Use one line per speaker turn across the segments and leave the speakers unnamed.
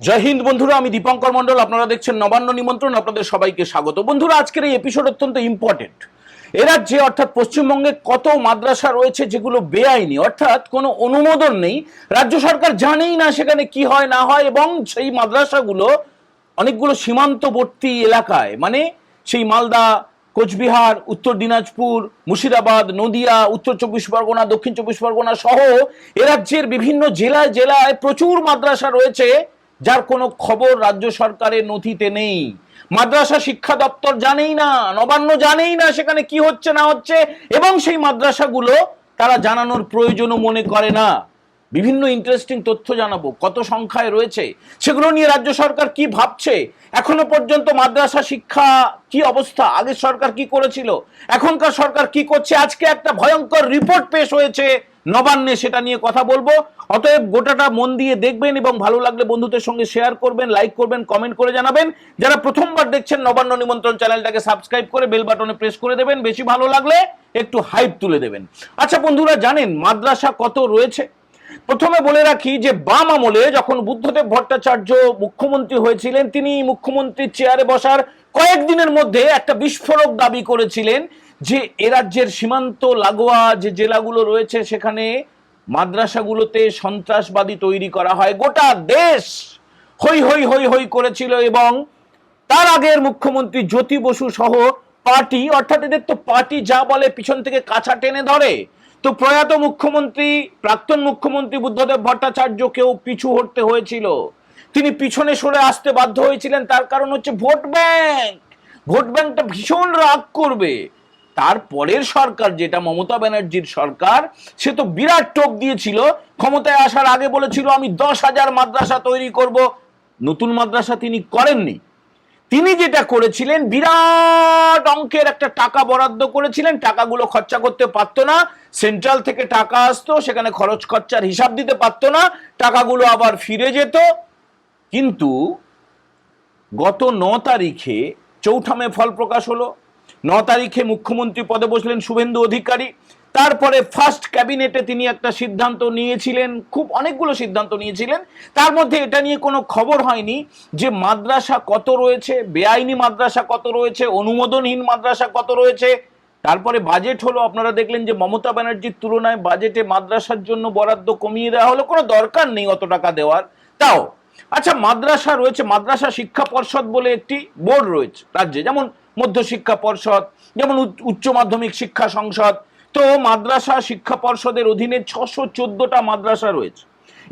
জয় হিন্দ বন্ধুরা, আমি দীপঙ্কর মন্ডল। আপনারা দেখছেন নবান্ন নিমন্ত্রণ। আপনাদের সবাইকে স্বাগত। বন্ধুরা, আজকের এই এপিসোড অত্যন্ত ইম্পর্টেন্ট। এ রাজ্যে অর্থাৎ পশ্চিমবঙ্গে কত মাদ্রাসা রয়েছে যেগুলো বেআইনি, অর্থাৎ কোনো অনুমোদন নেই, রাজ্য সরকার জানেই না সেখানে কি হয় না হয়, এবং সেই মাদ্রাসাগুলো অনেকগুলো সীমান্তবর্তী এলাকায়, মানে সেই মালদা, কোচবিহার, উত্তর দিনাজপুর, মুর্শিদাবাদ, নদিয়া, উত্তর চব্বিশ পরগনা, দক্ষিণ চব্বিশ পরগনা সহ এ রাজ্যের বিভিন্ন জেলায় জেলায় প্রচুর মাদ্রাসা রয়েছে যার কোনো খবর রাজ্য সরকারের নথিতে নেই। মাদ্রাসা শিক্ষা দপ্তর জানেই না, নবান্ন জানেই না সেখানে কি হচ্ছে না হচ্ছে, এবং সেই মাদ্রাসাগুলো তারা জানানোর প্রয়োজনও মনে করে না। বিভিন্ন ইন্টারেস্টিং তথ্য জানাবো, কত সংখ্যায় রয়েছে, সেগুলো নিয়ে রাজ্য সরকার কি ভাবছে, এখনো পর্যন্ত মাদ্রাসা শিক্ষা কি অবস্থা, আগের সরকার কি করেছিল, এখনকার সরকার কি করছে। আজকে একটা ভয়ঙ্কর রিপোর্ট পেশ হয়েছে নবান্নে, সেটা নিয়ে কথা বলবো। অতএব গোটাটা মন দিয়ে দেখবেন এবং ভালো লাগলে বন্ধুদের সঙ্গে শেয়ার করবেন, লাইক করবেন, কমেন্ট করে জানাবেন। যারা প্রথমবার দেখছেন নবান্ন নিমন্ত্রণ চ্যানেলটাকে সাবস্ক্রাইব করে বেল বাটনে প্রেস করে দেবেন, বেশি ভালো লাগলে একটু হাইপ তুলে দেবেন। আচ্ছা বন্ধুরা, জানেন মাদ্রাসা কত রয়েছে? প্রথমে বলে রাখি যে বাম আমলে যখন বুদ্ধদেব ভট্টাচার্য মুখ্যমন্ত্রী হয়েছিলেন, তিনি মুখ্যমন্ত্রীর চেয়ারে বসার কয়েকদিনের মধ্যে একটা বিস্ফোরক দাবি করেছিলেন যে এ রাজ্যের সীমান্ত লাগোয়া যে জেলাগুলো রয়েছে সেখানে মাদ্রাসাগুলোতে সন্ত্রাসবাদী তৈরি করা হয়। গোটা দেশ হই হই হই হই করেছিল, এবং তার আগের মুখ্যমন্ত্রী জ্যোতি বসু সহ পার্টি, অর্থাৎ এদের তো পার্টি যা বলে পিছন থেকে কাছা টেনে ধরে। তো প্রয়াত মুখ্যমন্ত্রী, প্রাক্তন মুখ্যমন্ত্রী বুদ্ধদেব ভট্টাচার্যকেও পিছু হটতে হয়েছিল। তিনি পিছনে সরে আসতে বাধ্য হয়েছিলেন, তার কারণ হচ্ছে ভোট ব্যাংক। ভোট ব্যাংকটা ভীষণ রাগ করবে। তারপরের সরকার, যেটা মমতা ব্যানার্জির সরকার, সে তো বিরাট টোপ দিয়েছিল। ক্ষমতায় আসার আগে বলেছিল আমি 10,000 মাদ্রাসা তৈরি করব। নতুন মাদ্রাসা তিনি করেননি। তিনি যেটা করেছিলেন, বিরাট অঙ্কের একটা টাকা বরাদ্দ করেছিলেন, টাকাগুলো খরচা করতে পারতো না, সেন্ট্রাল থেকে টাকা আসতো, সেখানে খরচ খরচার হিসাব দিতে পারতো না, টাকাগুলো আবার ফিরে যেত। কিন্তু গত 9 তারিখে চৌঠা মে ফল প্রকাশ হলো। 9 তারিখে মুখ্যমন্ত্রী পদে বসলেন শুভেন্দু অধিকারী। তারপরে ফার্স্ট ক্যাবিনেটে তিনি একটা সিদ্ধান্ত নিয়েছিলেন, খুব অনেকগুলো সিদ্ধান্ত নিয়েছিলেন। তার মধ্যে এটা নিয়ে কোনো খবর হয়নি যে মাদ্রাসা কত রয়েছে, বেআইনি মাদ্রাসা কত রয়েছে, অনুমোদনহীন মাদ্রাসা কত রয়েছে। তারপরে বাজেট হলো, আপনারা দেখলেন যে মমতা ব্যানার্জির তুলনায় বাজেটে মাদ্রাসার জন্য বরাদ্দ কমিয়ে দেওয়া হলো। কোনো দরকার নেই অত টাকা দেওয়ার, তাও। আচ্ছা, মাদ্রাসা রয়েছে, মাদ্রাসা শিক্ষা পর্ষদ বলে একটি বোর্ড রয়েছে রাজ্যে, যেমন মধ্য শিক্ষা পর্ষদ, যেমন উচ্চ মাধ্যমিক শিক্ষা সংসদ। তো মাদ্রাসা শিক্ষা পর্ষদের অধীনে 614টা মাদ্রাসা রয়েছে।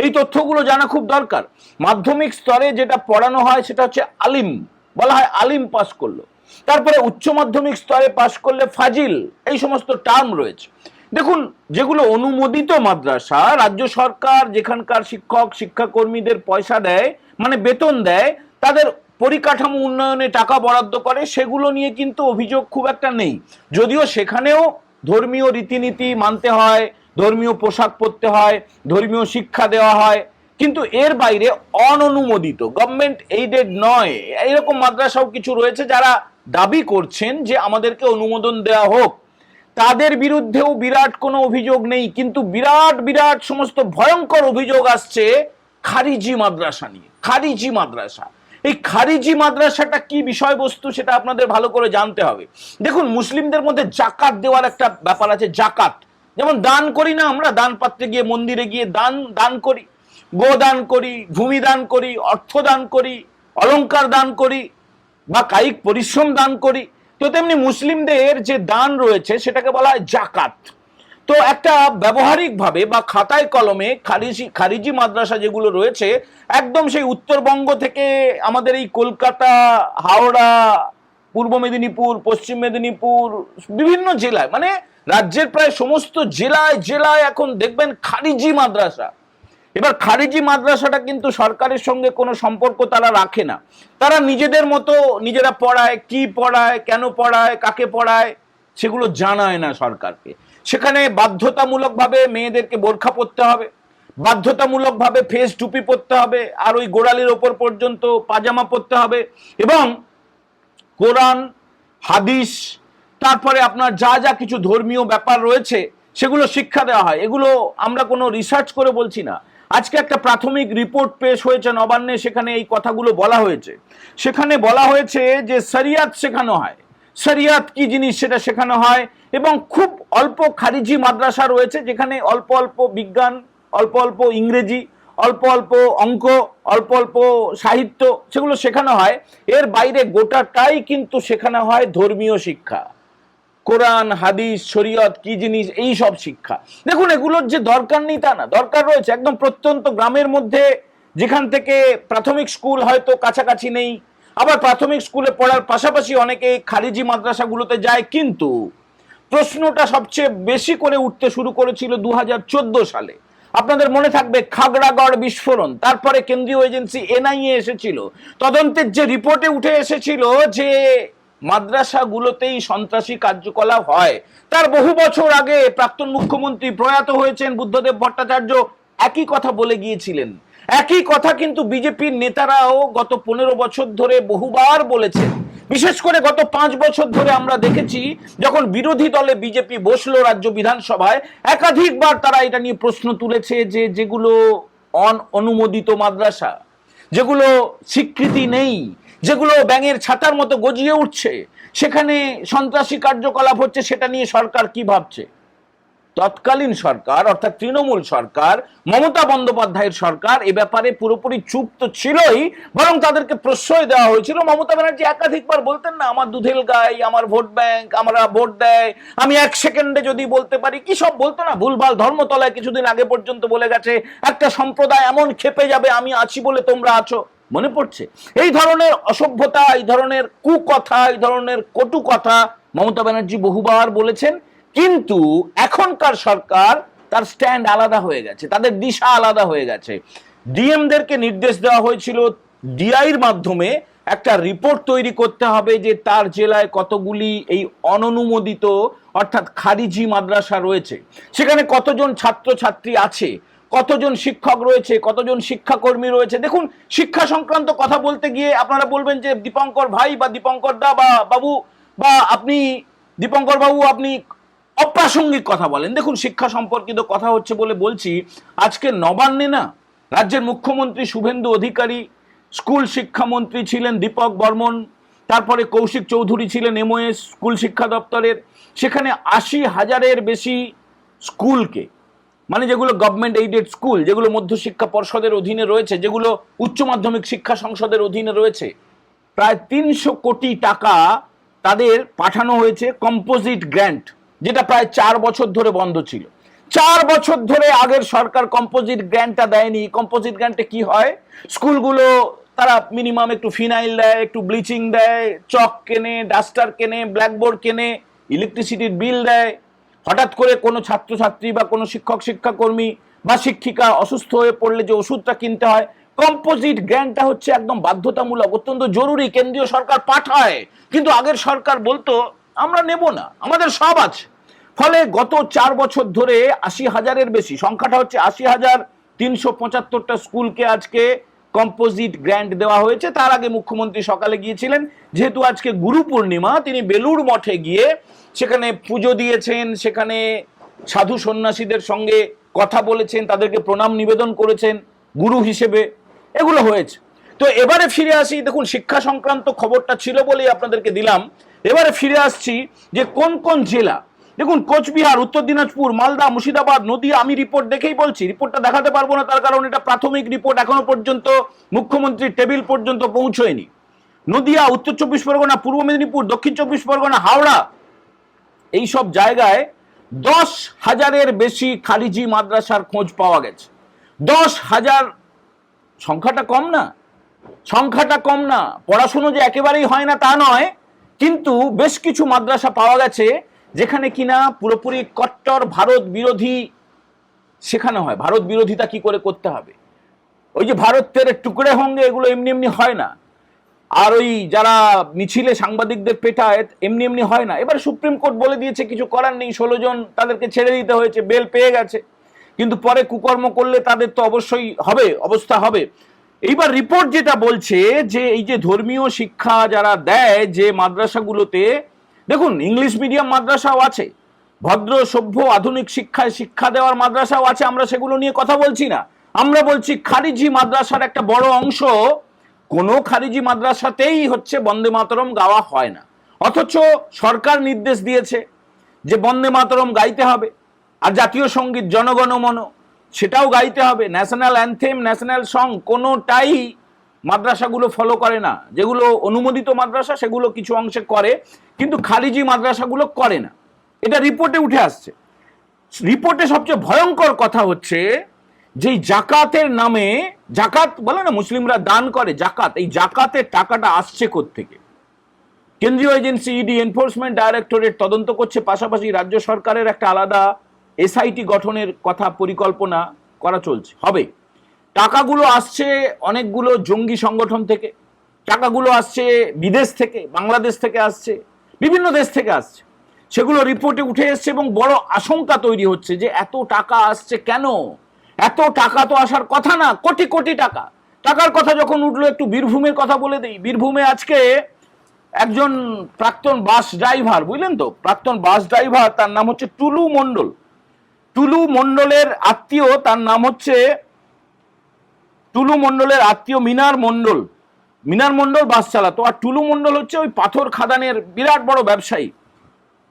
এই তথ্যগুলো জানা খুব দরকার। মাধ্যমিক স্তরে যেটা পড়ানো হয় সেটা হচ্ছে আলিম, বলা হয় আলিম পাস করলো। তারপরে উচ্চ মাধ্যমিক স্তরে পাস করলে ফাজিল, এই সমস্ত টার্ম রয়েছে। দেখুন, যেগুলো অনুমোদিত মাদ্রাসা, রাজ্য সরকার যেখানকার শিক্ষক শিক্ষাকর্মীদের পয়সা দেয়, মানে বেতন দেয়, তাদের পরিকাঠামো উন্নয়নে টাকা বরাদ্দ করে, সেগুলো নিয়ে কিন্তু অভিযোগ খুব একটা নেই। যদিও সেখানেও ধর্মীয় রীতিনীতি মানতে হয়, ধর্মীয় পোশাক পরতে হয়, ধর্মীয় শিক্ষা দেওয়া হয়, কিন্তু এর বাইরে অননুমোদিত, গভর্নমেন্ট এইডেড নয়, এইরকম মাদ্রাসাও কিছু রয়েছে যারা দাবি করছেন যে আমাদেরকে অনুমোদন দেওয়া হোক। তাদের বিরুদ্ধেও বিরাট কোনো অভিযোগ নেই, কিন্তু বিরাট বিরাট সমস্ত ভয়ঙ্কর অভিযোগ আসছে খারিজি মাদ্রাসা নিয়ে। খারিজি মাদ্রাসা, এই খারিজি মাদ্রাসাটা কি বিষয়বস্তু সেটা আপনাদের ভালো করে জানতে হবে। দেখুন, মুসলিমদের মধ্যে জাকাত দেওয়ার একটা ব্যাপার আছে। জাকাত যেমন দান করি না আমরা, দান পাত্রে গিয়ে, মন্দিরে গিয়ে দান করি, গো দান করি, ভূমি দান করি, অর্থ দান করি, অলংকার দান করি, বা কায়িক পরিশ্রম দান করি। তো তেমনি মুসলিমদের যে দান রয়েছে সেটাকে বলা হয় জাকাত। তো একটা ব্যবহারিক ভাবে বা খাতায় কলমে খারিজি মাদ্রাসা যেগুলো রয়েছে, একদম সেই উত্তরবঙ্গ থেকে আমাদের এই কলকাতা, হাওড়া, পূর্ব মেদিনীপুর, পশ্চিম মেদিনীপুর, বিভিন্ন জেলায়, মানে রাজ্যের প্রায় সমস্ত জেলায় জেলায় এখন দেখবেন খারিজি মাদ্রাসা। এবার খারিজি মাদ্রাসাটা কিন্তু সরকারের সঙ্গে কোনো সম্পর্ক তারা রাখে না। তারা নিজেদের মতো নিজেরা পড়ায়, কি পড়ায়, কেন পড়ায়, কাকে পড়ায়, সেগুলো জানায় না সরকারকে। সেখানে বাধ্যতামূলকভাবে মেয়েদেরকে বোরখা পরতে হবে, বাধ্যতামূলকভাবে ফেস টুপি পরতে হবে, আর ওই গোড়ালির ওপর পর্যন্ত পাজামা পরতে হবে, এবং কোরআন, হাদিস, তারপরে আপনার যা যা কিছু ধর্মীয় ব্যাপার রয়েছে সেগুলো শিক্ষা দেওয়া হয়। এগুলো আমরা কোনো রিসার্চ করে বলছি না, আজকে একটা প্রাথমিক রিপোর্ট পেশ হয়েছে নবান্নে, সেখানে এই কথাগুলো বলা হয়েছে। সেখানে বলা হয়েছে যে শরিয়াত শেখানো হয়, শরিয়াত কি জিনিস সেটা শেখানো হয়, এবং খুব অল্প খারিজি মাদ্রাসা রয়েছে যেখানে অল্প অল্প বিজ্ঞান, অল্প অল্প ইংরেজি, অল্প অল্প অঙ্ক, অল্প অল্প সাহিত্য, সেগুলো শেখানো হয়। এর বাইরে গোটাটাই কিন্তু শেখানো হয় ধর্মীয় শিক্ষা, কোরআন হাদিস শরীয়ত কি জিনিস এই সব শিক্ষা। দেখুন, এগুলোর যে দরকার নেই তা না, দরকার রয়েছে। একদম প্রত্যন্ত গ্রামের মধ্যে যেখান থেকে প্রাথমিক স্কুল হয়তো কাছাকাছি নেই, আবার প্রাথমিক স্কুলে পড়ার পাশাপাশি অনেকে খারিজি মাদ্রাসাগুলোতে যায়। কিন্তু প্রশ্নটা সবচেয়ে বেশি করে উঠতে শুরু করেছিল 2014 সালে। আপনাদের মনে থাকবে খাগড়াগড় বিস্ফোরণ, তারপরে কেন্দ্রীয় এজেন্সি এনআইএ এসেছিল, তদন্তের যে রিপোর্টে উঠে এসেছিল যে মাদ্রাসাগুলোতেই সন্ত্রাসী কার্যকলাপ হয়। তার বহু বছর আগে প্রাক্তন মুখ্যমন্ত্রী প্রয়াত হয়েছেন বুদ্ধদেব ভট্টাচার্য একই কথা বলে গিয়েছিলেন। একই কথা কিন্তু বিজেপির নেতারাও গত 15 বছর ধরে বহুবার বলেছেন। বিশেষ করে গত 5 বছর ধরে আমরা দেখেছি যখন বিরোধী দলে বিজেপি বসলো রাজ্য বিধানসভায়, একাধিকবার তারা এটা নিয়ে প্রশ্ন তুলেছে যে যেগুলো অনুমোদিত মাদ্রাসা, যেগুলো স্বীকৃতি নেই, যেগুলো ব্যাঙের ছাতার মতো গজিয়ে উঠছে, সেখানে সন্ত্রাসী কার্যকলাপ হচ্ছে, সেটা নিয়ে সরকার কি ভাবছে। তৎকালীন সরকার অর্থাৎ তৃণমূল সরকার, মমতা বন্দ্যোপাধ্যায়ের সরকার এ ব্যাপারে পুরোপুরি চুপ তো ছিলই, বরং তাদেরকে প্রশ্রয় দেওয়া হয়েছিল। মমতা ব্যানার্জি একাধিকবার বলতেন না, আমার দুধেল গাই, আমার ভোট ব্যাংক, আমরা ভোট দেয়, আমি 1 সেকেন্ডে যদি বলতে পারি, কি সব বলতো না, ভুলভাল। ধর্মতলায় কিছুদিন আগে পর্যন্ত বলে গেছে একটা সম্প্রদায় এমন খেপে যাবে আমি আছি বলে তোমরা আছো, মনে পড়ছে? এই ধরনের অসভ্যতা, এই ধরনের কুকথা, এই ধরনের কটু কথা মমতা ব্যানার্জি বহুবার বলেছেন। কিন্তু এখনকার সরকার তার স্ট্যান্ড আলাদা হয়ে গেছে, তাদের দিশা আলাদা হয়ে গেছে। ডিএমদেরকে নির্দেশ দেওয়া হয়েছিল ডিআইর মাধ্যমে একটা রিপোর্ট তৈরি করতে হবে যে তার জেলায় কতগুলি এই অননুমোদিত অর্থাৎ খারিজি মাদ্রাসা রয়েছে, সেখানে কতজন ছাত্রছাত্রী আছে, কতজন শিক্ষক রয়েছে, কতজন শিক্ষাকর্মী রয়েছে। দেখুন, শিক্ষা সংক্রান্ত কথা বলতে গিয়ে আপনারা বলবেন যে দীপঙ্কর ভাই বা দীপঙ্কর দা বা বাবু বা আপনি দীপঙ্কর বাবু আপনি অপ্রাসঙ্গিক কথা বলেন। দেখুন, শিক্ষা সম্পর্কিত কথা হচ্ছে বলে বলছি। আজকে নবান্নে না রাজ্যের মুখ্যমন্ত্রী শুভেন্দু অধিকারী, স্কুল শিক্ষামন্ত্রী ছিলেন দীপক বর্মন, তারপরে কৌশিক চৌধুরী ছিলেন এমওএস স্কুল শিক্ষা দপ্তরের। সেখানে 80,000-এর বেশি স্কুলকে, মানে যেগুলো গভর্নমেন্ট এইডেড স্কুল, যেগুলো মধ্যশিক্ষা পর্ষদের অধীনে রয়েছে, যেগুলো উচ্চ মাধ্যমিক শিক্ষা সংসদের অধীনে রয়েছে, প্রায় 300 কোটি টাকা তাদের পাঠানো হয়েছে কম্পোজিট গ্র্যান্ট, যেটা প্রায় 4 বছর ধরে বন্ধ ছিল। 4 বছর ধরে আগের সরকার কম্পোজিট গ্র্যান্টটা দেয়নি। কম্পোজিট গ্র্যান্টে কি হয়, স্কুলগুলো তারা মিনিমাম একটু ফিনাইল দেয়, একটু ব্লিচিং দেয়, চক কেনে, ডাস্টার কেনে, ব্ল্যাকবোর্ড কেনে, ইলেকট্রিসিটির বিল দেয়। হঠাৎ করে কোনো ছাত্রছাত্রী বা কোনো শিক্ষক শিক্ষাকর্মী বা শিক্ষিকা অসুস্থ হয়ে পড়লে যে ওষুধটা কিনতে হয়, কম্পোজিট গ্র্যান্টটা হচ্ছে একদম বাধ্যতামূলক, অত্যন্ত জরুরি, কেন্দ্রীয় সরকার পাঠায়। কিন্তু আগের সরকার বলতো আমরা নেব না, আমাদের সব আছে। ফলে গত 4 বছর ধরে 80,000-এর বেশি, সংখ্যাটা হচ্ছে 80,375টা স্কুলকে আজকে কম্পোজিট গ্র্যান্ট দেওয়া হয়েছে। তার আগে মুখ্যমন্ত্রী সকালে গিয়েছিলেন, যেহেতু আজকে গুরু পূর্ণিমা, তিনি বেলুড় মঠে গিয়ে সেখানে পুজো দিয়েছেন, সেখানে সাধু সন্ন্যাসীদের সঙ্গে কথা বলেছেন, তাদেরকে প্রণাম নিবেদন করেছেন গুরু হিসেবে। এগুলো হয়েছে। তো এবারে ফিরে আসি। দেখুন, শিক্ষা সংক্রান্ত খবরটা ছিল বলেই আপনাদেরকে দিলাম। এবারে ফিরে আসছি যে কোন কোন জেলা। দেখুন, কোচবিহার, উত্তর দিনাজপুর, মালদা, মুর্শিদাবাদ, নদিয়া। আমি রিপোর্ট দেখেই বলছি, রিপোর্টটা দেখাতে পারবো না, তার কারণ এটা প্রাথমিক রিপোর্ট, এখনো পর্যন্ত মুখ্যমন্ত্রীর টেবিল পর্যন্ত পৌঁছয়নি। নদিয়া, উত্তর 24 পরগনা, পূর্ব মেদিনীপুর, দক্ষিণ 24 পরগনা, হাওড়া, এই সব জায়গায় 10,000-এর বেশি খারিজি মাদ্রাসার খোঁজ পাওয়া গেছে। 10,000, সংখ্যাটা কম না, সংখ্যাটা কম না। পড়াশুনো যে একেবারেই হয় না তা নয়, কিন্তু বেশ কিছু মাদ্রাসা পাওয়া গেছে যেখানে কিনা পুরোপুরি কট্টর ভারত বিরোধী শেখানো হয়। ভারত বিরোধিতা কি করে করতে হবে, ওই যে ভারত তেরে টুকরে হোঙ্গে, এগুলো এমনি এমনি হয় না। আর ওই যারা মিছিলে সাংবাদিকদের পেটায়, এমনি এমনি হয় না। এবার সুপ্রিম কোর্ট বলে দিয়েছে কিছু করার নেই, 16 জন তাদেরকে ছেড়ে দিতে হয়েছে, বেল পেয়ে গেছে। কিন্তু পরে কুকর্ম করলে তাদের তো অবশ্যই হবে, অবস্থা হবে। এইবার রিপোর্ট যেটা বলছে যে এই যে ধর্মীয় শিক্ষা যারা দেয় যে মাদ্রাসাগুলোতে, দেখুন ইংলিশ মিডিয়াম মাদ্রাসাও আছে, ভদ্র সভ্য আধুনিক শিক্ষায় শিক্ষা দেওয়ার মাদ্রাসাও আছে, আমরা সেগুলো নিয়ে কথা বলছি না। আমরা বলছি খারিজি মাদ্রাসার একটা বড় অংশ, কোনো খারিজি মাদ্রাসাতেই হচ্ছে বন্দে মাতরম গাওয়া হয় না, অথচ সরকার নির্দেশ দিয়েছে যে বন্দে মাতরম গাইতে হবে, আর জাতীয় সঙ্গীত জনগণমন সেটাও গাইতে হবে, ন্যাশনাল অ্যানথেম, ন্যাশনাল সং কোনোটাই মাদ্রাসাগুলো ফলো করে না। যেগুলো অনুমোদিত মাদ্রাসা সেগুলো কিছু অংশে করে, কিন্তু খারিজি মাদ্রাসাগুলো করে না, এটা রিপোর্টে উঠে আসছে। রিপোর্টে সবচেয়ে ভয়ঙ্কর কথা হচ্ছে যে জাকাতের নামে, জাকাত বলে না মুসলিমরা দান করে, জাকাত, এই জাকাতের টাকাটা আসছে কোত্থেকে? কেন্দ্রীয় এজেন্সি ইডি, এনফোর্সমেন্ট ডাইরেক্টরেট তদন্ত করছে, পাশাপাশি রাজ্য সরকারের একটা আলাদা এসআইটি গঠনের কথা পরিকল্পনা করা চলছে, হবে। টাকাগুলো আসছে অনেকগুলো জঙ্গি সংগঠন থেকে, টাকাগুলো আসছে বিদেশ থেকে, বাংলাদেশ থেকে আসছে, বিভিন্ন দেশ থেকে আসছে, সেগুলো রিপোর্টে উঠে এসছে এবং বড় আশঙ্কা তৈরি হচ্ছে যে এত টাকা আসছে কেন? এত টাকা তো আসার কথা না, কোটি কোটি টাকা। টাকার কথা যখন উঠলো, একটু বীরভূমের কথা বলে দিই। বীরভূমে আজকে একজন প্রাক্তন বাস ড্রাইভার, বুঝলেন তো, প্রাক্তন বাস ড্রাইভার, তার নাম হচ্ছে টুলু মণ্ডল। টুলু মণ্ডলের আত্মীয়, তার নাম হচ্ছে টুলু মণ্ডলের আত্মীয় মিনার মণ্ডল। মিনার মণ্ডল বাস চালাতো, আর টুলু মণ্ডল হচ্ছে ওই পাথর খাদানের বিরাট বড় ব্যবসায়ী।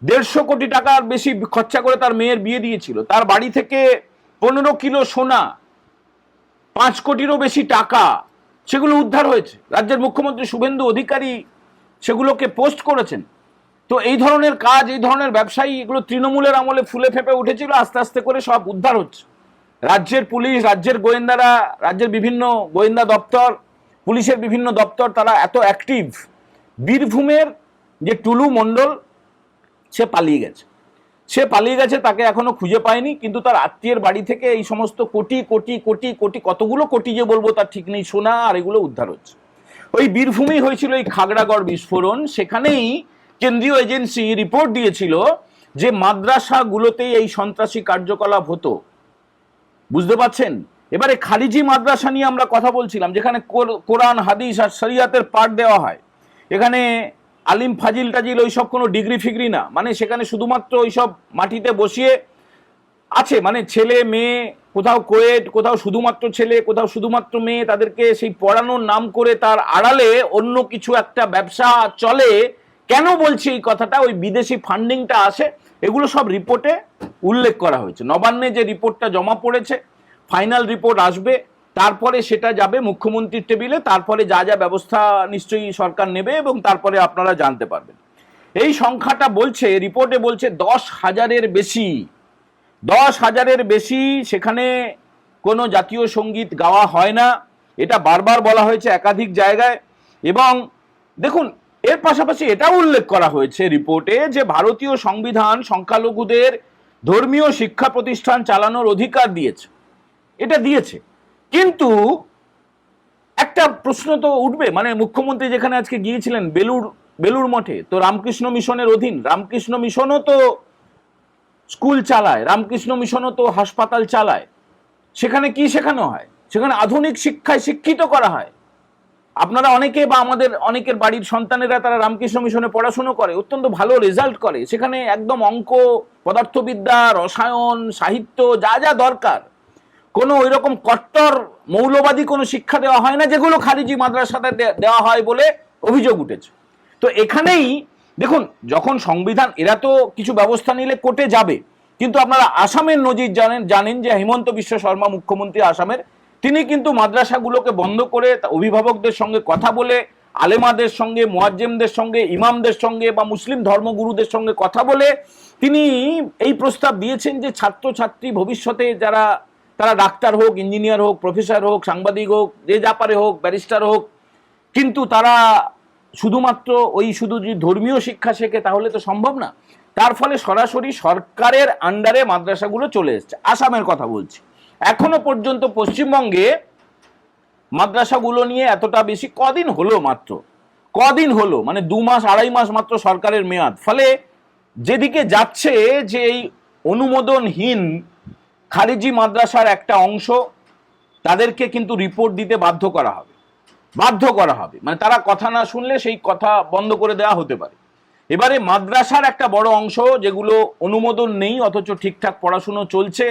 150 কোটি টাকার বেশি খরচা করে তার মেয়ের বিয়ে দিয়েছিল। তার বাড়ি থেকে 15 কিলো সোনা, 5 কোটিরও বেশি টাকা, সেগুলো উদ্ধার হয়েছে। রাজ্যের মুখ্যমন্ত্রী শুভেন্দু অধিকারী সেগুলোকে পোস্ট করেছেন। তো এই ধরনের কাজ, এই ধরনের ব্যবসায়ী, এগুলো তৃণমূলের আমলে ফুলে ফেপে উঠেছিল, আস্তে আস্তে করে সব উদ্ধার হচ্ছে। রাজ্যের পুলিশ, রাজ্যের গোয়েন্দারা, রাজ্যের বিভিন্ন গোয়েন্দা দপ্তর, পুলিশের বিভিন্ন দপ্তর, তারা এত অ্যাক্টিভ। বীরভূমের যে টুলু মণ্ডল, সে পালিয়ে গেছে, তাকে এখনো খুঁজে পায়নি, কিন্তু তার আত্মীয়ের বাড়ি থেকে এই সমস্ত কোটি কোটি কোটি কোটি, কতগুলো কোটি যে বলবো তার ঠিক নেই, সোনা আর এগুলো উদ্ধার হচ্ছে। ওই বীরভূমেই হয়েছিল এই খাগড়াগড় বিস্ফোরণ। সেখানেই কেন্দ্রীয় এজেন্সি রিপোর্ট দিয়েছিল যে মাদ্রাসাগুলোতেই এই সন্ত্রাসী কার্যকলাপ হতো, বুঝতে পারছেন? এবারে খারিজি মাদ্রাসা নিয়ে আমরা কথা বলছিলাম, যেখানে কোরআন, হাদিস আর শরিয়াতের পাঠ দেওয়া হয়। এখানে আলিম, ফাজিল টাজিল ওইসব কোনো ডিগ্রি ফিগ্রি না, মানে সেখানে শুধুমাত্র ওইসব মাটিতে বসিয়ে আছে, মানে ছেলে মেয়ে, কোথাও কোয়েট, কোথাও শুধুমাত্র ছেলে, কোথাও শুধুমাত্র মেয়ে, তাদেরকে সেই পড়ানোর নাম করে তার আড়ালে অন্য কিছু একটা ব্যবসা চলে। কেন বলছি এই কথাটা? ওই বিদেশি ফান্ডিংটা আসে, এগুলো সব রিপোর্টে উল্লেখ করা হয়েছে। নবান্নে যে রিপোর্টটা জমা পড়েছে, ফাইনাল রিপোর্ট আসবে, তারপরে সেটা যাবে মুখ্যমন্ত্রীর টেবিলে, তারপরে যা যা ব্যবস্থা নিশ্চয়ই সরকার নেবে এবং তারপরে আপনারা জানতে পারবেন। এই সংখ্যাটা বলছে, রিপোর্টে বলছে 10,000-এর বেশি, 10,000-এর বেশি সেখানে কোনো জাতীয় সঙ্গীত গাওয়া হয় না। এটা বারবার বলা হয়েছে একাধিক জায়গায়। এবং দেখুন, এর পাশাপাশি এটাও উল্লেখ করা হয়েছে রিপোর্টে যে ভারতীয় সংবিধান সংখ্যালঘুদের ধর্মীয় শিক্ষা প্রতিষ্ঠান চালানোর অধিকার দিয়েছে, এটা দিয়েছে। কিন্তু একটা প্রশ্ন তো উঠবে, মানে মুখ্যমন্ত্রী যেখানে আজকে গিয়েছিলেন বেলুড় মঠে, তো রামকৃষ্ণ মিশনের অধীন, রামকৃষ্ণ মিশনও তো স্কুল চালায়, রামকৃষ্ণ মিশনও তো হাসপাতাল চালায়। সেখানে কি শেখানো হয়? সেখানে আধুনিক শিক্ষায় শিক্ষিত করা হয়। আপনারা অনেকে বা আমাদের অনেকের বাড়ির সন্তানেরা তারা রামকৃষ্ণ মিশনে পড়াশুনো করে, অত্যন্ত ভালো রেজাল্ট করে। সেখানে একদম অঙ্ক, পদার্থবিদ্যা, রসায়ন, সাহিত্য, যা যা দরকার, কোনো ওই রকম কট্টর মৌলবাদী কোনো শিক্ষা দেওয়া হয় না, যেগুলো খারিজি মাদ্রাসাতে দেওয়া হয় বলে অভিযোগ উঠেছে। তো এখানেই দেখুন, যখন সংবিধান, এরা তো কিছু ব্যবস্থা নিলে কোর্টে যাবে, কিন্তু আপনারা আসামের নজির জানেন যে হিমন্ত বিশ্ব শর্মা মুখ্যমন্ত্রী আসামের, তিনি কিন্তু মাদ্রাসাগুলোকে বন্ধ করে অভিভাবকদের সঙ্গে কথা বলে, আলেমাদের সঙ্গে, মুয়াজ্জেমদের সঙ্গে, ইমামদের সঙ্গে বা মুসলিম ধর্মগুরুদের সঙ্গে কথা বলে তিনি এই প্রস্তাব দিয়েছেন যে ছাত্রছাত্রী ভবিষ্যতে যারা, তারা ডাক্তার হোক, ইঞ্জিনিয়ার হোক, প্রফেসর হোক, সাংবাদিক হোক, যে যা পারে হোক, ব্যারিস্টার হোক, কিন্তু তারা শুধুমাত্র ওই শুধু যদি ধর্মীয় শিক্ষা শেখে তাহলে তো সম্ভব না। তার ফলে সরাসরি সরকারের আন্ডারে মাদ্রাসাগুলো চলে এসছে। আসামের কথা বলছি। এখনো পর্যন্ত পশ্চিমবঙ্গে মাদ্রাসাগুলো নিয়ে এতটা বেশি কদিন হলো, মানে 2 মাস 2.5 মাস মাত্র সরকারের মেয়াদ। ফলে যেদিকে যাচ্ছে যে এই অনুমোদনহীন খারিজি মাদ্রাসার একটা অংশ, তাদেরকে কিন্তু রিপোর্ট দিতে বাধ্য করা হবে, মানে তারা কথা না শুনলে সেই কথা বন্ধ করে দেওয়া হতে পারে। এবারে মাদ্রাসার একটা বড় অংশ যেগুলো অনুমোদন নেই অথচ ঠিকঠাক পড়াশুনো চলছে,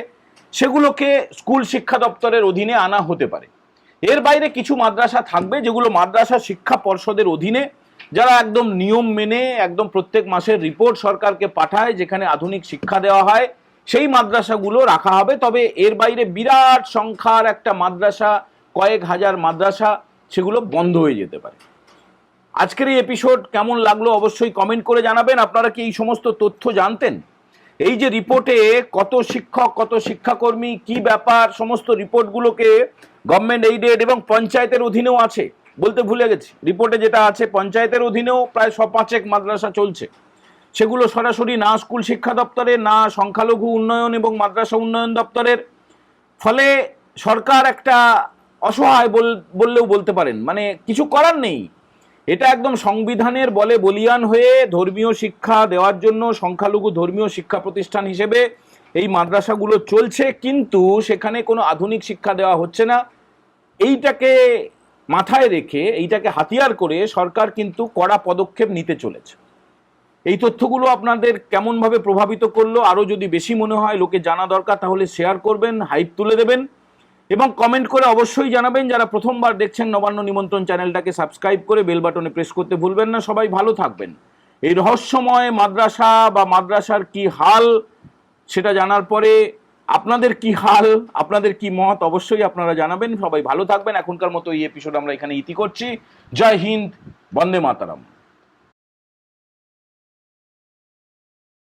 সেগুলোকে স্কুল শিক্ষা দপ্তরের অধীনে আনা হতে পারে। এর বাইরে কিছু মাদ্রাসা থাকবে যেগুলো মাদ্রাসা শিক্ষা পর্ষদের অধীনে, যারা একদম নিয়ম মেনে একদম প্রত্যেক মাসের রিপোর্ট সরকারকে পাঠায়, যেখানে আধুনিক শিক্ষা দেওয়া হয়, সেই মাদ্রাসাগুলো রাখা হবে। তবে এর বাইরে বিরাট সংখ্যার একটা মাদ্রাসা, কয়েক হাজার মাদ্রাসা, সেগুলো বন্ধ হয়ে যেতে পারে। আজকের এই এপিসোড কেমন লাগলো অবশ্যই কমেন্ট করে জানাবেন। আপনারা কি এই সমস্ত তথ্য জানতেন? এই যে রিপোর্টে কত শিক্ষক, কত শিক্ষাকর্মী, কি ব্যাপার, সমস্ত রিপোর্টগুলোকে গভর্নমেন্ট এইডেড এবং পঞ্চায়েতের অধীনেও আছে, বলতে ভুলে গেছি। রিপোর্টে যেটা আছে, পঞ্চায়েতের অধীনেও প্রায় ৫০ মাদ্রাসা চলছে। সেগুলো সরাসরি না স্কুল শিক্ষা দপ্তরের, না সংখ্যালঘু উন্নয়ন এবং মাদ্রাসা উন্নয়ন দপ্তরের। ফলে সরকার একটা অসহায় বললেও বলতে পারেন, মানে কিছু করার নেই। এটা একদম সংবিধানের বলে বলিয়ান হয়ে ধর্মীয় শিক্ষা দেওয়ার জন্য সংখ্যালঘু ধর্মীয় শিক্ষা প্রতিষ্ঠান হিসেবে এই মাদ্রাসাগুলো চলছে, কিন্তু সেখানে কোনো আধুনিক শিক্ষা দেওয়া হচ্ছে না। এইটাকে মাথায় রেখে, এইটাকে হাতিয়ার করে সরকার কিন্তু কড়া পদক্ষেপ নিতে চলেছে। এই তথ্যগুলো আপনাদের কেমনভাবে প্রভাবিত করলো, আরও যদি বেশি মনে হয় লোকে জানা দরকার, তাহলে শেয়ার করবেন, হাইপ তুলে দেবেন এবং কমেন্ট করে অবশ্যই জানাবেন। যারা প্রথমবার দেখছেন নবান্ন নিমন্ত্রণ চ্যানেলটাকে সাবস্ক্রাইব করে বেল বাটনে প্রেস করতে ভুলবেন না। সবাই ভালো থাকবেন। এই রহস্যময় মাদ্রাসা বা মাদ্রাসার কি হাল, সেটা জানার পরে আপনাদের কি হাল, আপনাদের কি মত, অবশ্যই আপনারা জানাবেন। সবাই ভালো থাকবেন। এখনকার মতো এই এপিসোড আমরা এখানে ইতি করছি। জয় হিন্দ, বন্দে মাতারাম।